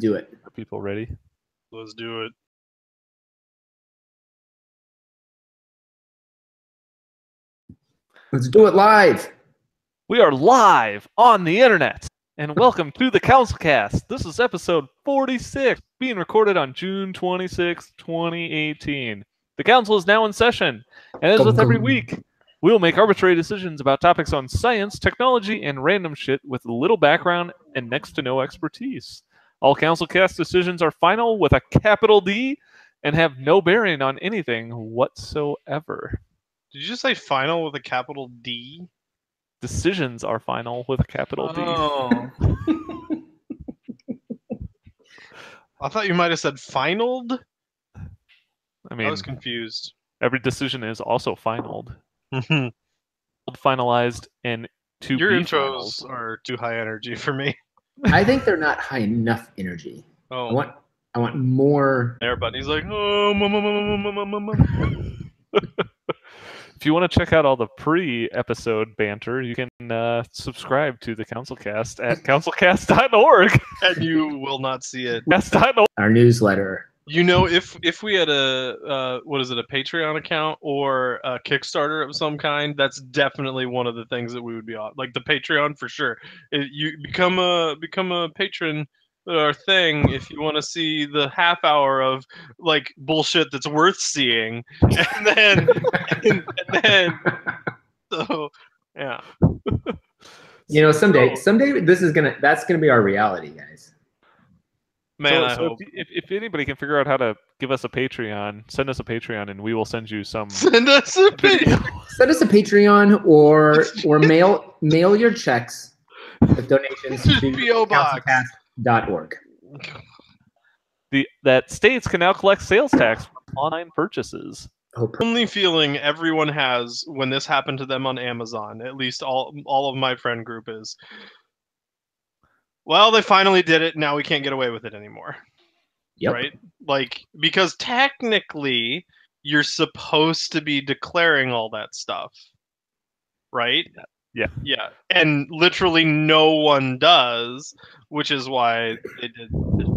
do it. Are people ready? Let's do it. Let's do it live. We are live on the internet, and welcome to the CouncilCast. This is episode 46, being recorded on June 26, 2018. The council is now in session, and as with every week, we'll make arbitrary decisions about topics on science, technology, and random shit with little background and next to no expertise. All CouncilCast decisions are final with a capital D and have no bearing on anything whatsoever. Did you just say final with a capital D? Decisions are final with a capital D. Oh. I thought you might have said finaled. I mean, I was confused. every decision is also finaled. Finalized and to Your be intros finaled. are too high energy for me. I think they're not high enough energy. Oh, I want more. everybody's like, oh, If you want to check out all the pre-episode banter, you can subscribe to the CouncilCast at councilcast.org. and you will not see it. Our newsletter. You know, if we had a a Patreon account or a Kickstarter of some kind, that's definitely one of the things that we would be on. Like the Patreon for sure. You become a patron or thing if you want to see the half hour of like bullshit that's worth seeing, and then so yeah. You know, someday that's gonna be our reality, guys. Man, I so hope. if anybody can figure out how to give us a Patreon, send us a Patreon, and we will send you some. Send us a video. Send us a Patreon or mail your checks with donations to PO box. councilcast.org. That states can now collect sales tax from online purchases. Only feeling everyone has when this happened to them on Amazon, at least all of my friend group is, well, they finally did it, now we can't get away with it anymore. Yep. Right? Like, because technically you're supposed to be declaring all that stuff. Right? Yeah. Yeah. And literally no one does, which is why they did this.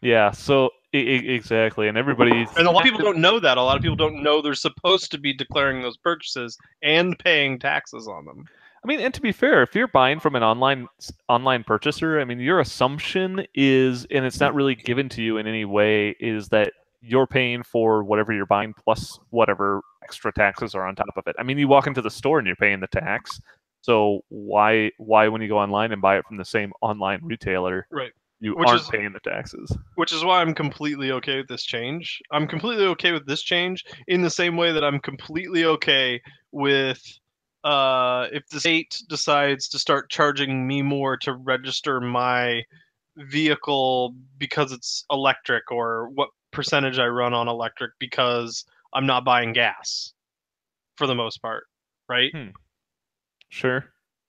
Yeah, so exactly, and everybody's... And a lot of people don't know that. A lot of people don't know they're supposed to be declaring those purchases and paying taxes on them. I mean, and to be fair, if you're buying from an online purchaser, I mean, your assumption is, and it's not really given to you in any way, is that you're paying for whatever you're buying plus whatever extra taxes are on top of it. I mean, you walk into the store and you're paying the tax, so why when you go online and buy it from the same online retailer, right, you aren't paying the taxes? Which is why I'm completely okay with this change. I'm completely okay with this change in the same way that I'm completely okay with if the state decides to start charging me more to register my vehicle because it's electric, or what percentage I run on electric because I'm not buying gas for the most part, right? Sure.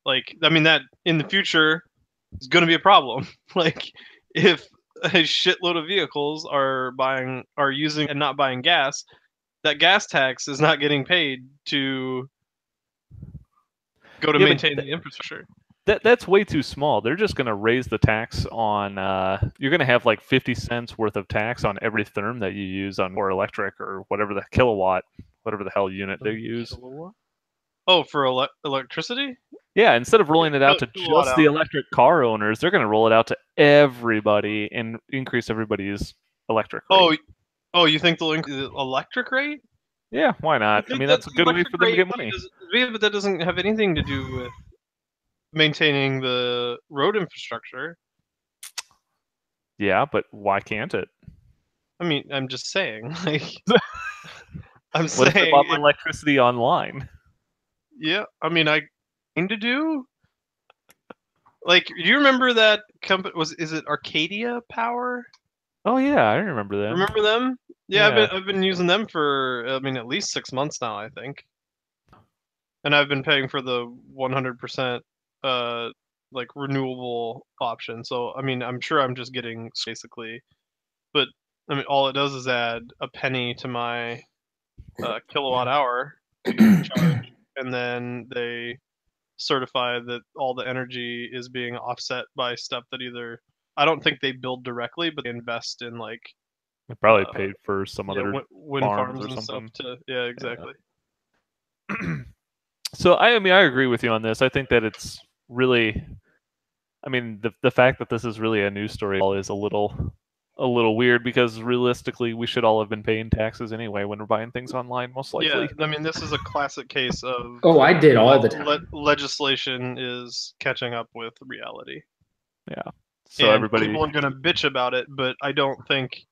Like, I mean, that in the future is going to be a problem. Like, if a shitload of vehicles are using and not buying gas, that gas tax is not getting paid to go to maintain the infrastructure. That's way too small. They're just going to raise the tax on, you're going to have like 50 cents worth of tax on every therm that you use on or electric or whatever the kilowatt, whatever the hell unit they use. Kilowatt? Oh, for electricity? Yeah, instead of rolling it out to just the electric car owners, they're going to roll it out to everybody and increase everybody's electric rate. Oh, you think they'll increase the electric rate? Yeah, why not? I mean, that's a good way for them to get money. But that doesn't have anything to do with maintaining the road infrastructure. Yeah, but why can't it? I mean, I'm just saying. Like, I'm what if they bought electricity online? Yeah, I mean, I kind of do. Like, do you remember that company? Is it Arcadia Power? Oh yeah, I remember them. Remember them? Yeah, I've been using them for, I mean, at least 6 months now, I think. And I've been paying for the 100% like renewable option. So I mean, I'm sure I'm just getting basically, but I mean, all it does is add a penny to my kilowatt hour charge, and then they certify that all the energy is being offset by stuff that either I don't think they build directly, but they invest in like They probably paid for some yeah, other wind farms or and something. stuff. Yeah, exactly. So I mean, I agree with you on this. I think that it's really, I mean, the fact that this is really a news story is a little weird because realistically, we should all have been paying taxes anyway when we're buying things online, most likely. Yeah, I mean, this is a classic case of Oh, I did all the time. legislation is catching up with reality. Yeah. So and everybody, people are gonna bitch about it, but I don't think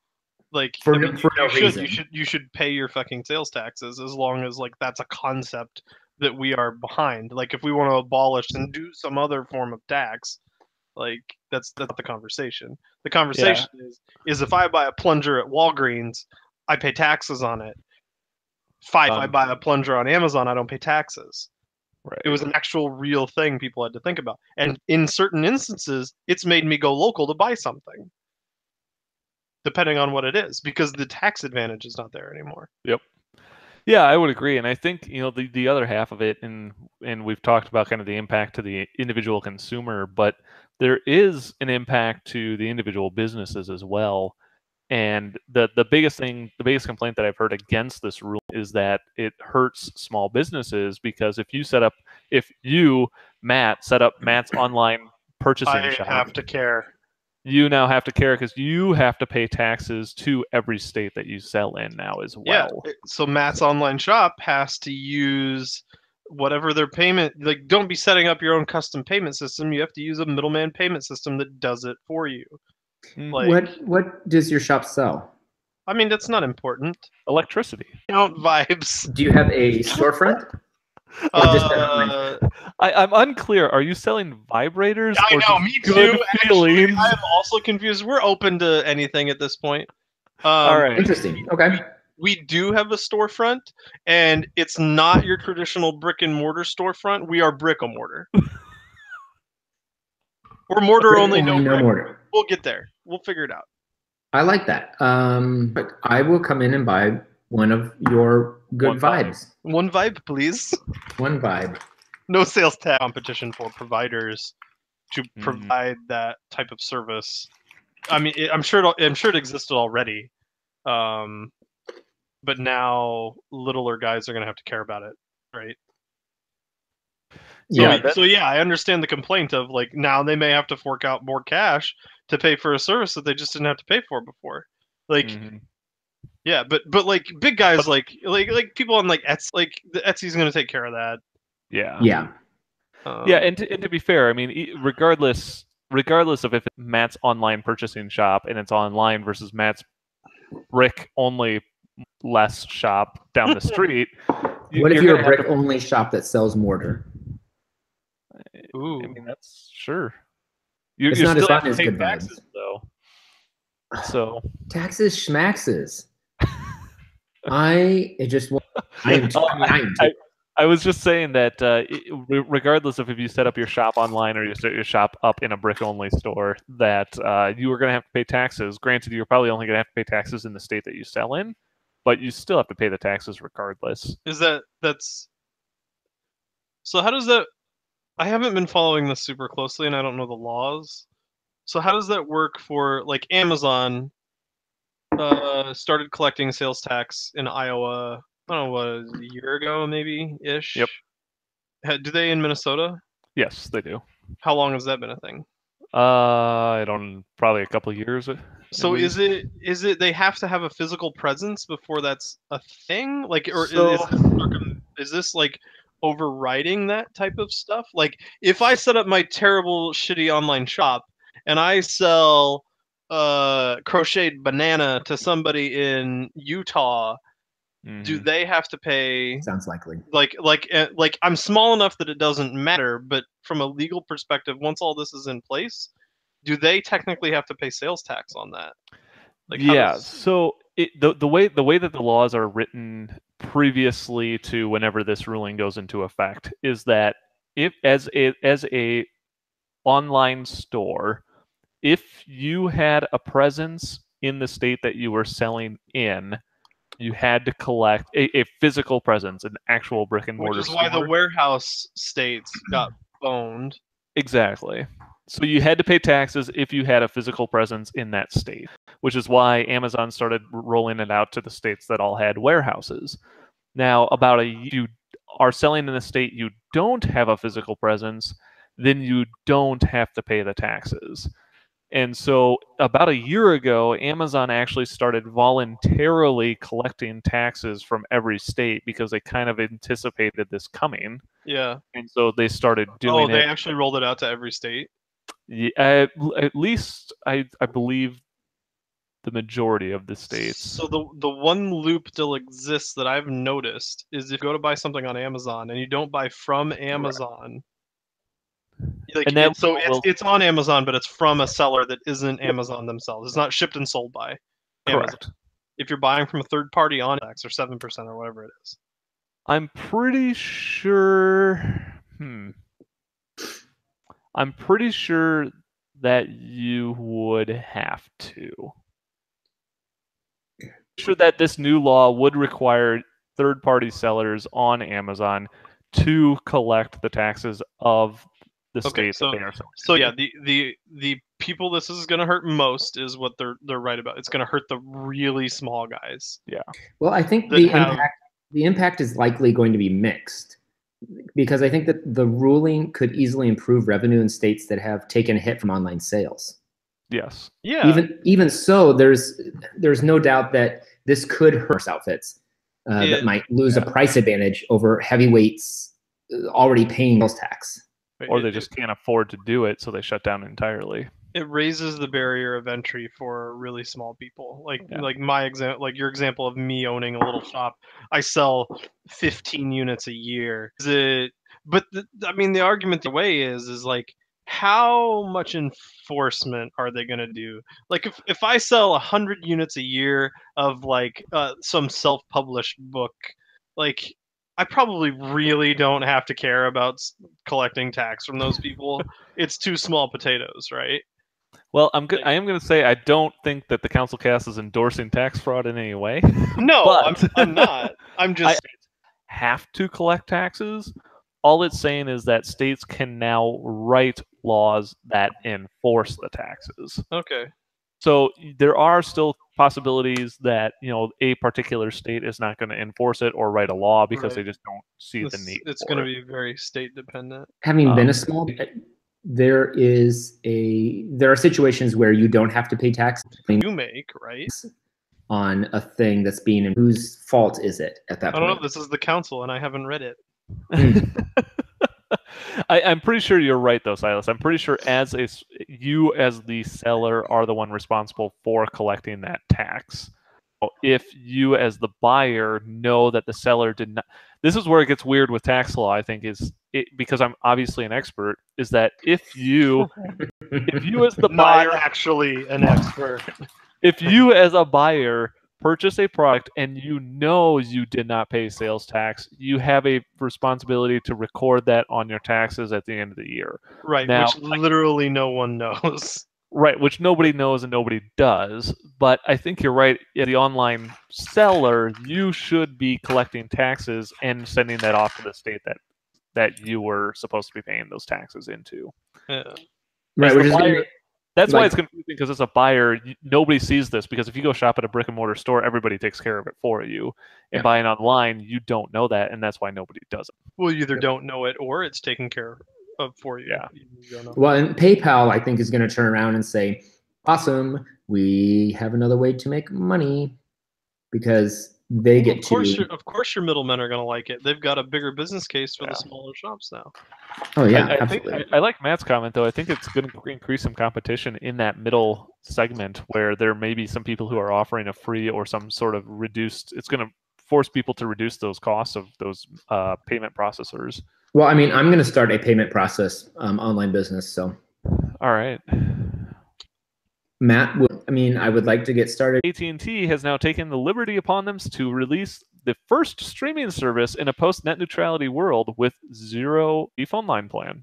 like For I no- mean, for no reason. you should pay your fucking sales taxes as long as like that's a concept that we are behind. Like if we want to abolish and do some other form of tax, like that's not the conversation. The conversation is if I buy a plunger at Walgreens, I pay taxes on it. If I buy a plunger on Amazon, I don't pay taxes. right. It was an actual real thing people had to think about. And in certain instances, it's made me go local to buy something, depending on what it is, because the tax advantage is not there anymore. Yep. Yeah, I would agree, and I think the other half of it, and we've talked about kind of the impact to the individual consumer, but there is an impact to the individual businesses as well. And the biggest complaint that I've heard against this rule is that it hurts small businesses because if you, Matt, set up Matt's online purchasing shop, have to care. you now have to care because you have to pay taxes to every state that you sell in now as well. Yeah, so Matt's online shop has to use whatever their payment. Like, don't be setting up your own custom payment system. You have to use a middleman payment system that does it for you. Like, What does your shop sell? I mean, that's not important. Electricity. Count vibes. Do you have a storefront? Or just an online shop? I'm unclear. Are you selling vibrators? I or know, just me good too. feelings? Actually, I'm also confused. We're open to anything at this point. All right. Interesting. Okay. We do have a storefront, and it's not your traditional brick and mortar storefront. We are brick and mortar. We're mortar only, no brick. mortar. We'll get there. We'll figure it out. I like that. But I will come in and buy one of your good One vibe. vibes. One vibe, please. One vibe. No sales tax competition for providers to provide that type of service. I mean, I'm sure it existed already, but now littler guys are going to have to care about it, right? So yeah, I understand the complaint of like now they may have to fork out more cash to pay for a service that they just didn't have to pay for before. Like, yeah, but like big guys like people on like Etsy, like the Etsy's going to take care of that. Yeah. Yeah. Yeah, and to be fair, I mean, regardless of if it's Matt's online purchasing shop and it's online versus Matt's brick only less shop down the street. What if you're a brick only shop that sells mortar? Ooh. I mean, that's sure. It's not as fun as good taxes, though. So taxes, schmaxes. I was just saying that regardless of if you set up your shop online or you set your shop up in a brick-only store, that you are going to have to pay taxes. Granted, you're probably only going to have to pay taxes in the state that you sell in, but you still have to pay the taxes regardless. So how does that... I haven't been following this super closely, and I don't know the laws. So how does that work for, like, Amazon started collecting sales tax in Iowa, I don't know, what, a year ago maybe-ish? Yep. Do they in Minnesota? Yes, they do. How long has that been a thing? I don't, probably a couple of years. So is it they have to have a physical presence before that's a thing? Like, or is this like overriding that type of stuff? Like, if I set up my terrible, shitty online shop and I sell crocheted banana to somebody in Utah, do they have to pay? Sounds likely. Like I'm small enough that it doesn't matter, but from a legal perspective, once all this is in place, do they technically have to pay sales tax on that? Like, yeah. So the way that the laws are written previously to whenever this ruling goes into effect is that if as a online store, if you had a presence in the state that you were selling in, you had to collect a physical presence, an actual brick and mortar store. Which is why the warehouse states got boned. Exactly. So you had to pay taxes if you had a physical presence in that state, which is why Amazon started rolling it out to the states that all had warehouses. Now, you are selling in a state you don't have a physical presence, then you don't have to pay the taxes. And so about a year ago, Amazon actually started voluntarily collecting taxes from every state because they kind of anticipated this coming. Yeah. And so they started doing they it. actually rolled it out to every state? Yeah, at least I believe the majority of the states. So the one loop still exists that I've noticed is if you go to buy something on Amazon and you don't buy from Amazon, like And that it's on Amazon, but it's from a seller that isn't Amazon themselves. It's not shipped and sold by Amazon. Correct. If you're buying from a third party on tax or 7% or whatever it is. I'm pretty sure. I'm pretty sure that you would have to. Sure that this new law would require third-party sellers on Amazon to collect the taxes of the state that they are selling. So yeah, the people this is going to hurt most is what they're right about. It's going to hurt the really small guys. Yeah. Well, I think the impact is likely going to be mixed, because I think that the ruling could easily improve revenue in states that have taken a hit from online sales. Yes. Yeah. Even so, there's no doubt that this could hurt outfits that might lose a price advantage over heavyweights already paying sales tax. Or they just can't afford to do it, so they shut down entirely. It raises the barrier of entry for really small people. Like my example, like your example of me owning a little shop. I sell 15 units a year. But I mean, the argument the way is like, how much enforcement are they going to do? Like if I sell 100 units a year of like some self-published book, like I probably really don't have to care about collecting tax from those people. It's too small potatoes, right? Well, I am going to say I don't think that the CouncilCast is endorsing tax fraud in any way. No, but I'm not. I'm just have to collect taxes. All it's saying is that states can now write laws that enforce the taxes. Okay. So there are still possibilities that a particular state is not going to enforce it or write a law because they just don't see the need. It's going to be very state dependent. Having been a small, there are situations where you don't have to pay tax. You make, right? On a thing that's being, whose fault is it at that point? I don't know. This is the council, and I haven't read it. I'm pretty sure you're right, though, Silas. I'm pretty sure you as the seller are the one responsible for collecting that tax. If you as the buyer know that the seller did not, this is where it gets weird with tax law. I think because I'm obviously an expert. Is that if you as the buyer, not actually an expert, if you as a buyer purchase a product and you did not pay sales tax, you have a responsibility to record that on your taxes at the end of the year. Right, now, which literally no one knows. Right, which nobody knows and nobody does. But I think you're right. As the online seller, you should be collecting taxes and sending that off to the state that you were supposed to be paying those taxes into. Yeah. Right, that's why it's confusing, because as a buyer, nobody sees this, because if you go shop at a brick and mortar store, everybody takes care of it for you. And buying online, you don't know that, and that's why nobody does it. Well, you either don't know it or it's taken care of for you. Yeah. You don't know. Well, and PayPal, I think, is going to turn around and say, awesome, we have another way to make money, because they get to... Of course your middlemen are going to like it. They've got a bigger business case for the smaller shops now. Oh, yeah, absolutely. I like Matt's comment, though. I think it's going to increase some competition in that middle segment where there may be some people who are offering a free or some sort of reduced. It's going to force people to reduce those costs of those payment processors. Well, I mean, I'm going to start a payment process online business, so. All right. Matt, I would like to get started. AT&T has now taken the liberty upon them to release the first streaming service in a post-net neutrality world with zero phone line plan.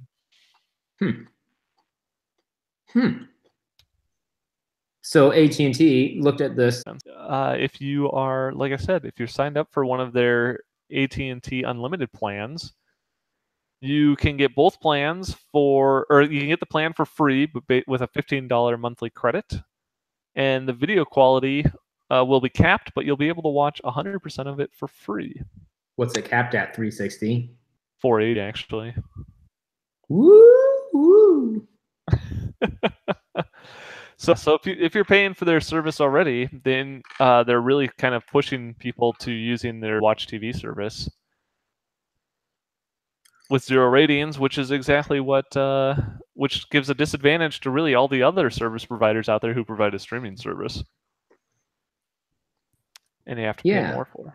So AT&T looked at this. If you are, like I said, if you're signed up for one of their AT&T unlimited plans, You can get both plans or you can get the plan for free, but with a $15 monthly credit. And the video quality will be capped, but you'll be able to watch 100% of it for free. What's it capped at? 360? 480, actually. Woo! So if you're paying for their service already, then they're really kind of pushing people to using their Watch TV service with 0 ratings, which is exactly what which gives a disadvantage to really all the other service providers out there who provide a streaming service, and you have to pay more for it.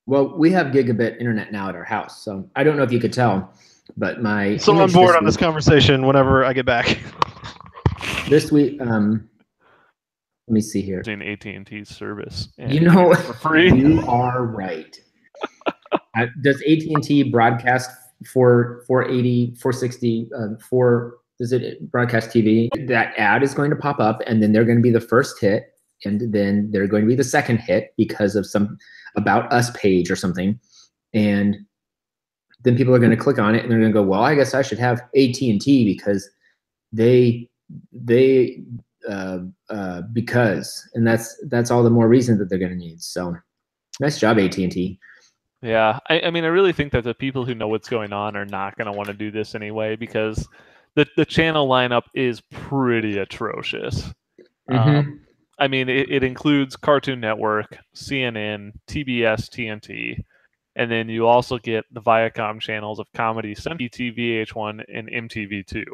Well, we have gigabit internet now at our house, so I don't know if you could tell, but my so on board on this conversation whenever I get back. This week, let me see here. Using AT&T's service, you know, for free. You are right. Does AT&T broadcast 480, 460, does it broadcast TV? That ad is going to pop up, and then they're going to be the first hit, and then they're going to be the second hit because of some About Us page or something, and then people are going to click on it and they're going to go, well, I guess I should have AT&T because because, and that's all the more reason that they're going to need. So nice job, AT&T. Yeah, I mean, I really think that the people who know what's going on are not going to want to do this anyway because the channel lineup is pretty atrocious. I mean, it includes Cartoon Network, CNN, TBS, TNT, and then you also get the Viacom channels of Comedy Central, VH1, and MTV2,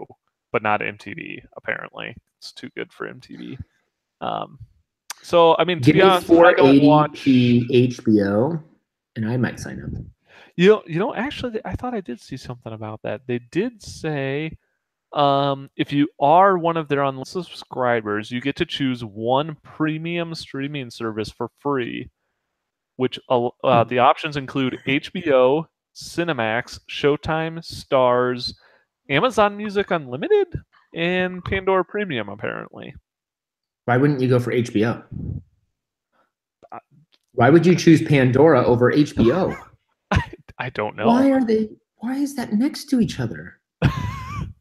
but not MTV, apparently. It's too good for MTV. So, I mean, to be honest, I don't watch HBO, and I might sign up. You know, actually, I thought I did see something about that. They did say if you are one of their unlimited subscribers, you get to choose one premium streaming service for free, which the options include HBO, Cinemax, Showtime, Stars, Amazon Music Unlimited, and Pandora Premium, apparently. Why wouldn't you go for HBO? Why would you choose Pandora over HBO? I don't know. Why is that next to each other?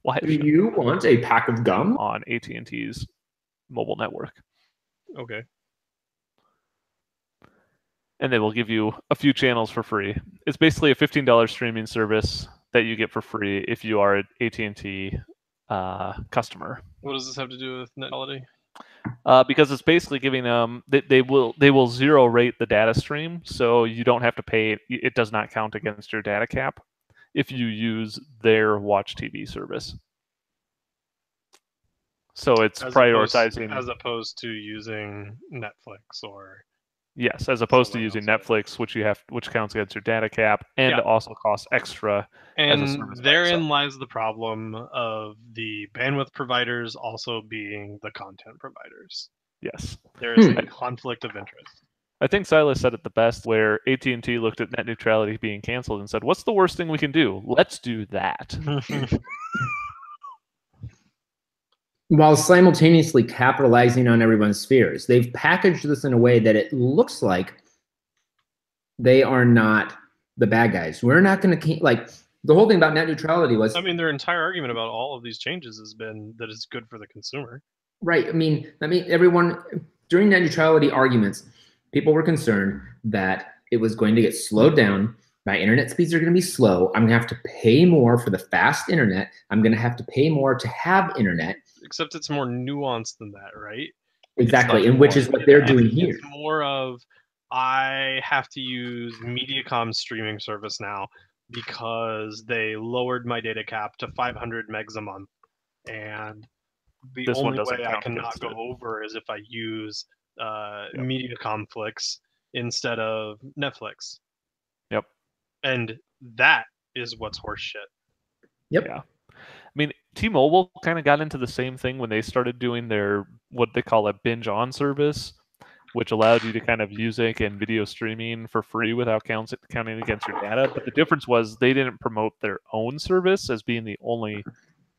Why do you want a pack of gum? On AT&T's mobile network. Okay. And they will give you a few channels for free. It's basically a $15 streaming service that you get for free if you are an AT&T customer. What does this have to do with net neutrality? Because it's basically giving them they will 0 rate the data stream, so you don't have to pay. It does not count against your data cap if you use their Watch TV service. So it's prioritizing as opposed to using Netflix or. Yes, as opposed to using Netflix, which counts against your data cap and also costs extra. And therein lies the problem of the bandwidth providers also being the content providers. Yes. There is a conflict of interest. I think Silas said it the best, where AT&T looked at net neutrality being canceled and said, what's the worst thing we can do? Let's do that. While simultaneously capitalizing on everyone's fears. They've packaged this in a way that it looks like they are not the bad guys. We're not going to, like, the whole thing about net neutrality was... I mean, their entire argument about all of these changes has been that it's good for the consumer. Right. I mean, everyone, during net neutrality arguments, people were concerned that it was going to get slowed down. My internet speeds are going to be slow. I'm going to have to pay more for the fast internet. I'm going to have to pay more to have internet. Except it's more nuanced than that, right? Exactly, and which is what they're doing here. It's more of, I have to use Mediacom's streaming service now because they lowered my data cap to 500 megs a month. And the only way I cannot go over is if I use Mediacom Flix instead of Netflix. Yep. And that is what's horseshit. Yep. Yeah. I mean, T-Mobile kind of got into the same thing when they started doing their, what they call a binge-on service, which allowed you to kind of music and video streaming for free without counting against your data. But the difference was they didn't promote their own service as being the only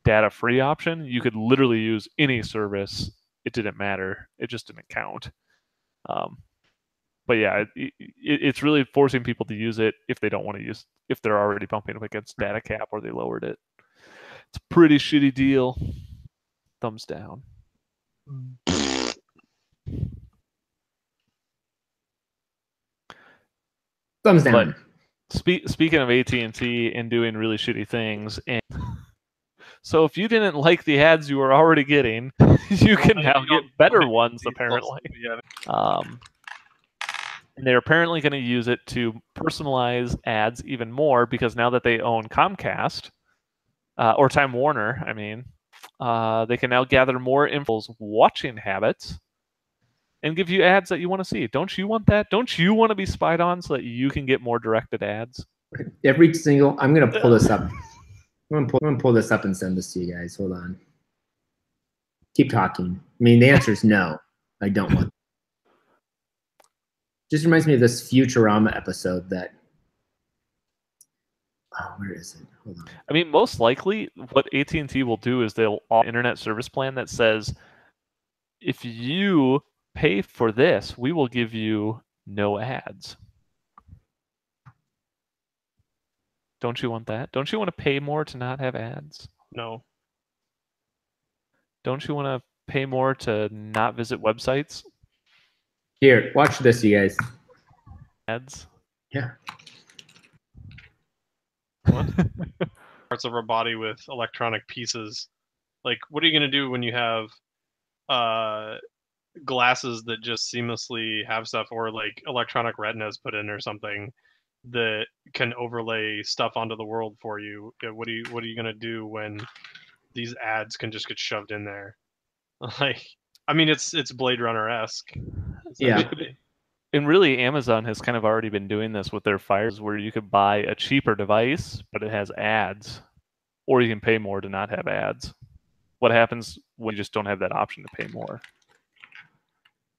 data-free option. You could literally use any service. It didn't matter. It just didn't count. But yeah, it's really forcing people to use it if they don't want to use, if they're already bumping up against data cap or they lowered it. It's a pretty shitty deal. Thumbs down. Thumbs down. Speaking of AT&T and doing really shitty things, and so if you didn't like the ads you were already getting, you can now get better ones apparently. And they're apparently going to use it to personalize ads even more because now that they own Comcast or Time Warner, I mean, they can now gather more info watching habits and give you ads that you want to see. Don't you want that? Don't you want to be spied on so that you can get more directed ads? Every single. I'm gonna pull this up. I'm gonna pull this up and send this to you guys. Hold on. Keep talking. I mean, the answer is no. I don't want. Just reminds me of this Futurama episode that. Oh, where is it? Hold on. I mean, most likely, what AT&T will do is they'll offer an internet service plan that says, if you pay for this, we will give you no ads. Don't you want that? Don't you want to pay more to not have ads? No. Don't you want to pay more to not visit websites? Here, watch this, you guys. Ads? Yeah. What? Parts of our body with electronic pieces. Like, what are you going to do when you have glasses that just seamlessly have stuff, or like electronic retinas put in or something that can overlay stuff onto the world for you? What are you going to do when these ads can just get shoved in there? Like, I mean, it's Blade Runner-esque. Yeah. And really, Amazon has kind of already been doing this with their Fires, where you could buy a cheaper device, but it has ads, or you can pay more to not have ads. What happens when you just don't have that option to pay more?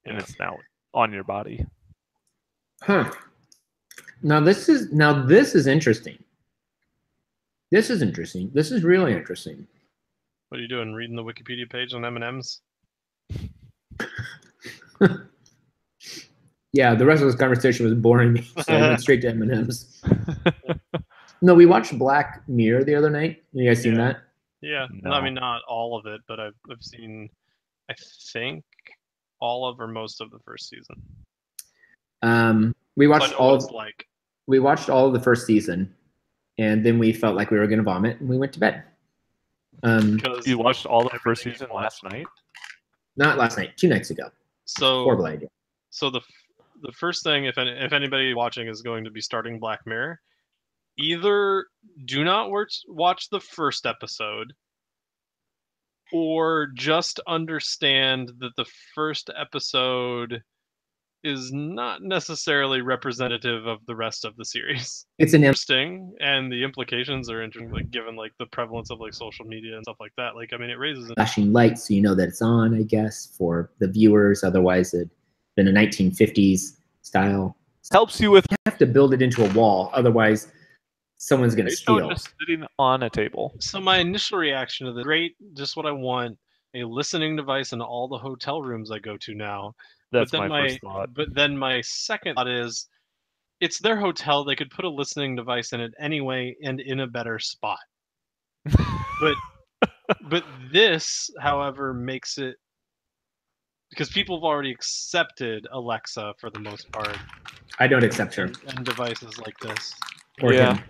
And it's now on your body. Huh. Now this is interesting. This is interesting. This is really interesting. What are you doing? Reading the Wikipedia page on M&Ms? Yeah, the rest of this conversation was boring me, so I went straight to M&Ms. No, we watched Black Mirror the other night. You guys seen that? Yeah. No. I mean, not all of it, but I've seen, I think, all of or most of the first season. We watched We watched all of the first season, and then we felt like we were going to vomit, and we went to bed. You watched all the first season last night? Not last night, 2 nights ago. So horrible idea. So the first thing, if anybody watching is going to be starting Black Mirror, either do not watch the first episode, or just understand that the first episode is not necessarily representative of the rest of the series. It's an Interesting, and the implications are interesting, like given like the prevalence of like social media and stuff like that. Like, I mean, it raises flashing lights so you know that it's on, I guess, for the viewers. Otherwise, it'd been a 1950s style. Helps you with. You have to build it into a wall, otherwise someone's going to steal. Just sitting on a table. So my initial reaction to the great, just what I want, a listening device in all the hotel rooms I go to now. That's my first thought. But then my second thought is, it's their hotel. They could put a listening device in it anyway and in a better spot. but this, however, makes it, because people have already accepted Alexa for the most part. I don't accept her. And devices like this. Or yeah. him.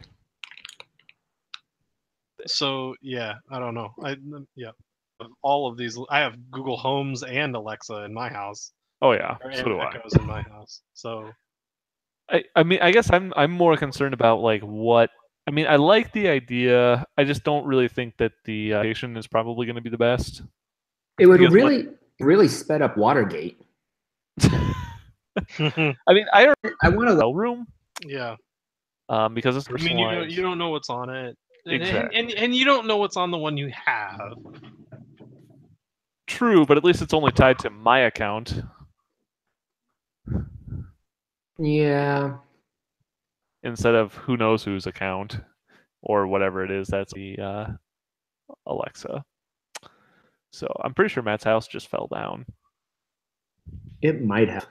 So yeah, I don't know. All of these, I have Google Homes and Alexa in my house. Oh yeah, so do Echoes in my house. So I mean, I guess I'm more concerned about like what. I mean, I like the idea. I just don't really think that the application is probably going to be the best. It would really sped up Watergate. I mean, I want a hotel room. Yeah. Because it's personalized. I mean, you don't know what's on it. Exactly. And you don't know what's on the one you have. True, but at least it's only tied to my account. Yeah. Instead of who knows whose account or whatever it is, that's the Alexa. So I'm pretty sure Matt's house just fell down. It might have.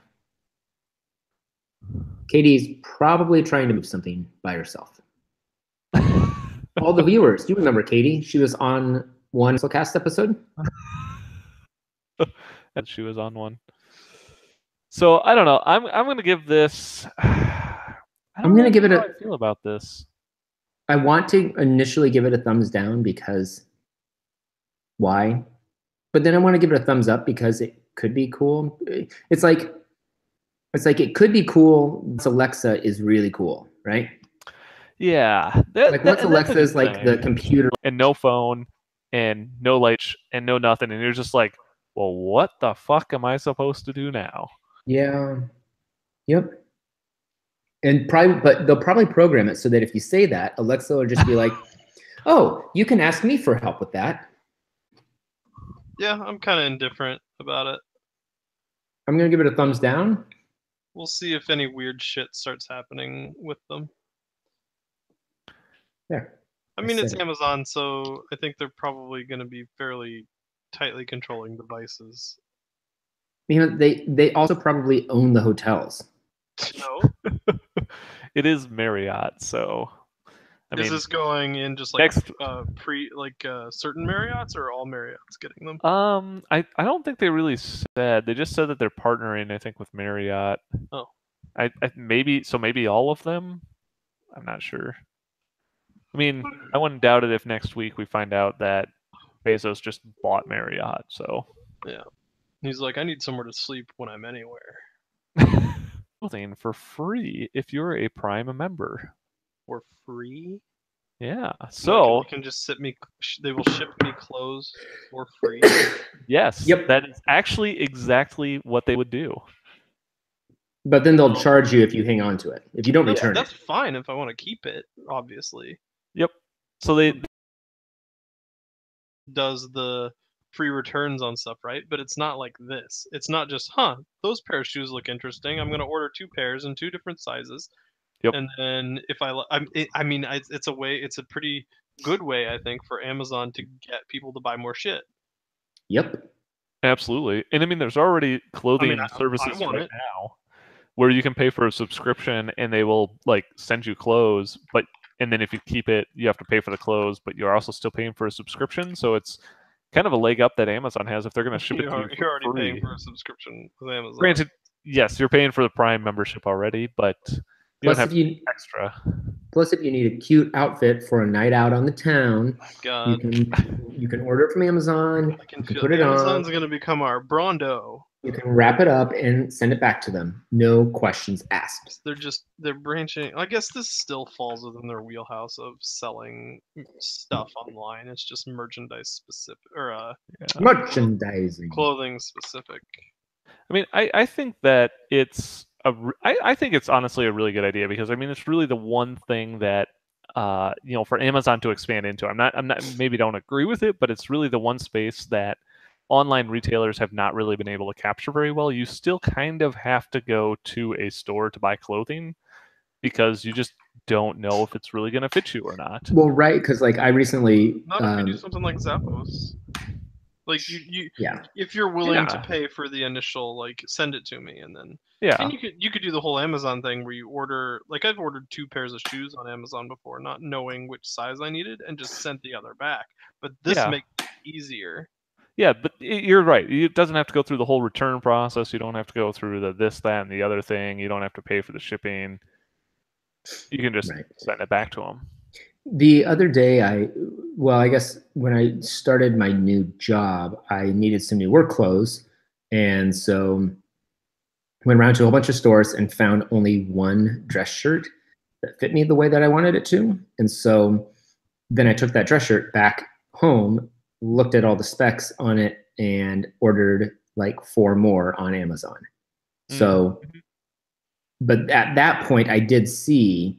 Katie's probably trying to move something by herself. All the viewers, you remember Katie? She was on one CouncilCast episode. And she was on one. So I don't know. I'm gonna give this. I'm gonna give it how I feel about this. I want to initially give it a thumbs down because why? But then I want to give it a thumbs up because it could be cool. It's like it could be cool. This Alexa is really cool, right? Yeah. Like once Alexa is like the computer and no phone and no light and no nothing, and you're just like, well, what the fuck am I supposed to do now? Yeah. Yep. And but they'll probably program it so that if you say that, Alexa will just be like, "Oh, you can ask me for help with that." Yeah, I'm kind of indifferent about it. I'm gonna give it a thumbs down. We'll see if any weird shit starts happening with them. There. I mean, it's Amazon, so I think they're probably going to be fairly tightly controlling devices. You know, they also probably own the hotels. No. It is Marriott, so is this going in just like next certain Marriotts or all Marriotts getting them? I don't think they really said. They just said that they're partnering, I think, with Marriott. Oh. I maybe all of them. I'm not sure. I mean, I wouldn't doubt it if next week we find out that Bezos just bought Marriott. So yeah, he's like, I need somewhere to sleep when I'm anywhere. Clothing for free if you're a Prime member. For free? Yeah. So they can just they will ship me clothes for free. Yes. Yep. That is actually exactly what they would do. But then they'll charge you if you hang on to it. If you don't return that's fine if I want to keep it, obviously. Yep. So they does the free returns on stuff, right? But it's not like this. It's not just, those pair of shoes look interesting. I'm going to order 2 pairs in 2 different sizes. Yep. And then if it's a pretty good way, I think, for Amazon to get people to buy more shit. Yep. Absolutely. And I mean, there's already clothing services right now where you can pay for a subscription and they will like send you clothes, and then if you keep it, you have to pay for the clothes, but you're also still paying for a subscription. So it's kind of a leg up that Amazon has if they're going to ship it to you for You're already free. paying for a subscription with Amazon. Granted, yes, you're paying for the Prime membership already, but you don't have extra. Plus, if you need a cute outfit for a night out on the town, you can order it from Amazon. You can put it on. Amazon's going to become our Brondo. You can wrap it up and send it back to them. No questions asked. They're branching. I guess this still falls within their wheelhouse of selling stuff online. It's just merchandise specific merchandising, clothing specific. I mean, I think that I think it's honestly a really good idea because I mean it's really the one thing that for Amazon to expand into. I'm not maybe don't agree with it, but it's really the one space that online retailers have not really been able to capture very well. You still kind of have to go to a store to buy clothing because you just don't know if it's really going to fit you or not. Well, right, because like I recently not if you do something like Zappos. Like if you're willing to pay for the initial, like send it to me and then and you could do the whole Amazon thing where you order, like I've ordered 2 pairs of shoes on Amazon before, not knowing which size I needed and just sent the other back. But this makes it easier. Yeah, but you're right. It doesn't have to go through the whole return process. You don't have to go through the this, that, and the other thing. You don't have to pay for the shipping. You can just send it back to them. The other day, I guess when I started my new job, I needed some new work clothes. And so went around to a whole bunch of stores and found only one dress shirt that fit me the way that I wanted it to. And so then I took that dress shirt back home, looked at all the specs on it, and ordered like 4 more on Amazon. So, but at that point, I did see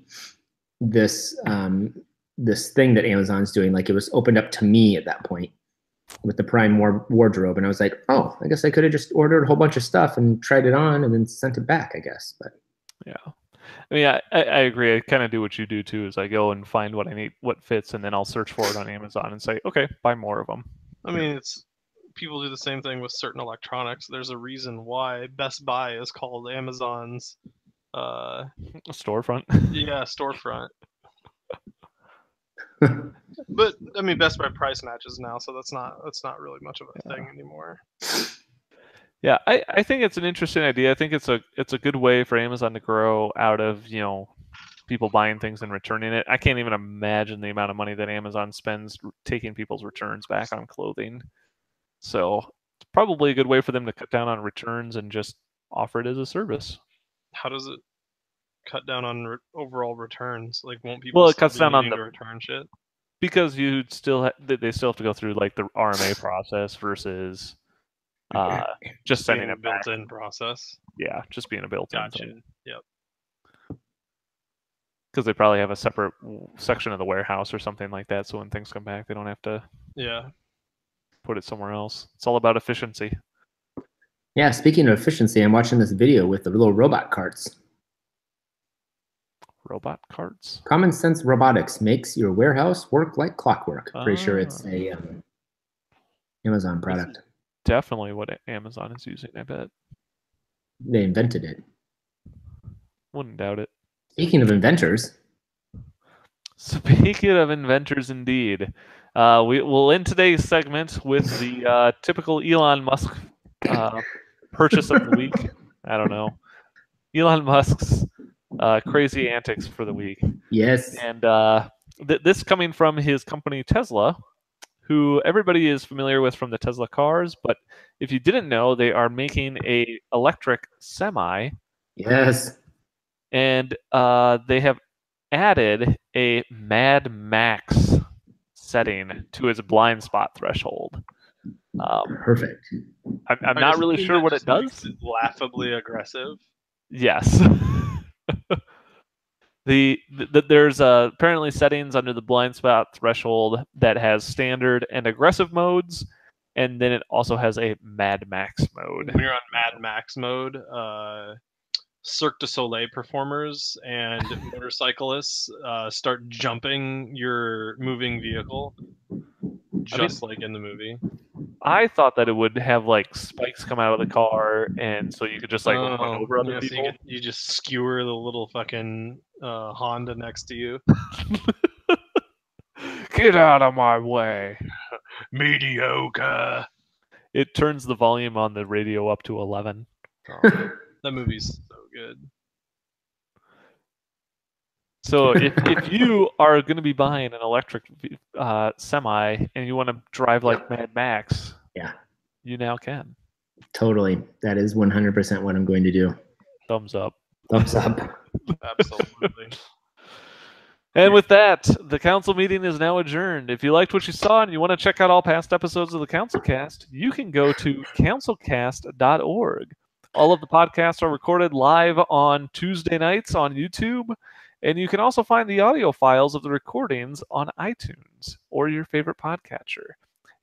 this this thing that Amazon's doing. Like it was opened up to me at that point with the Prime wardrobe, and I was like, oh, I guess I could have just ordered a whole bunch of stuff and tried it on and then sent it back, I guess. But yeah. I mean, I agree. I kind of do what you do too. Is I go and find what I need, what fits, and then I'll search for it on Amazon and say, okay, buy more of them. I mean, people do the same thing with certain electronics. There's a reason why Best Buy is called Amazon's A storefront. Yeah, storefront. But I mean, Best Buy price matches now, so that's not really much of a thing anymore. Yeah, I think it's an interesting idea. I think it's a good way for Amazon to grow out of, people buying things and returning it. I can't even imagine the amount of money that Amazon spends taking people's returns back on clothing. So it's probably a good way for them to cut down on returns and just offer it as a service. How does it cut down on overall returns? Like, won't people Well, it still cuts be down on needing the to return shit? because they still have to go through like the RMA process versus just sending Being a it back. built-in process. Yeah, just being a built-in Gotcha. thing. Yep. Because they probably have a separate section of the warehouse or something like that, so when things come back, they don't have to put it somewhere else. It's all about efficiency. Yeah, speaking of efficiency, I'm watching this video with the little robot carts. Robot carts? Common Sense Robotics makes your warehouse work like clockwork. Pretty sure it's a Amazon product. It's definitely what Amazon is using, I bet. They invented it. Wouldn't doubt it. Speaking of inventors. Speaking of inventors, indeed. We'll end today's segment with the typical Elon Musk purchase of the week. I don't know. Elon Musk's crazy antics for the week. Yes. And this coming from his company Tesla, who everybody is familiar with from the Tesla cars. But if you didn't know, they are making a electric semi. Yes. And they have added a Mad Max setting to its blind spot threshold. Perfect. I'm not really sure what it does. Laughably aggressive. Yes. There's apparently settings under the blind spot threshold that has standard and aggressive modes, and then it also has a Mad Max mode. When you're on Mad Max mode, Cirque du Soleil performers and motorcyclists start jumping your moving vehicle, just like in the movie. I thought that it would have like spikes come out of the car, and so you could just like run over other people. So you just skewer the little fucking Honda next to you. Get out of my way. Mediocre. It turns the volume on the radio up to 11. That movie's so good. So if you are going to be buying an electric semi and you want to drive like Mad Max, you now can. Totally. That is 100% what I'm going to do. Thumbs up. Thumbs up. Absolutely. And with that, the council meeting is now adjourned. If you liked what you saw and you want to check out all past episodes of the CouncilCast, you can go to councilcast.org. All of the podcasts are recorded live on Tuesday nights on YouTube, and you can also find the audio files of the recordings on iTunes or your favorite podcatcher.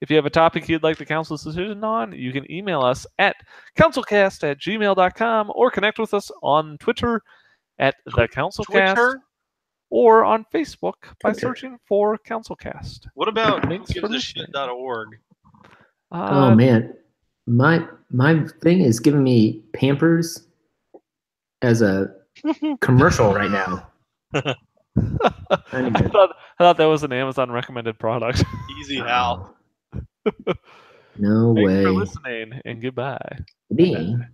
If you have a topic you'd like the council's decision on, you can email us at councilcast@gmail.com or connect with us on Twitter at the CouncilCast or on Facebook by searching for CouncilCast. What about Thanks for listening. whogivesashit.org? Oh man, my thing is giving me Pampers as a commercial right now. I thought that was an Amazon recommended product. Easy Hal. No way. Thanks for listening, and goodbye. Being.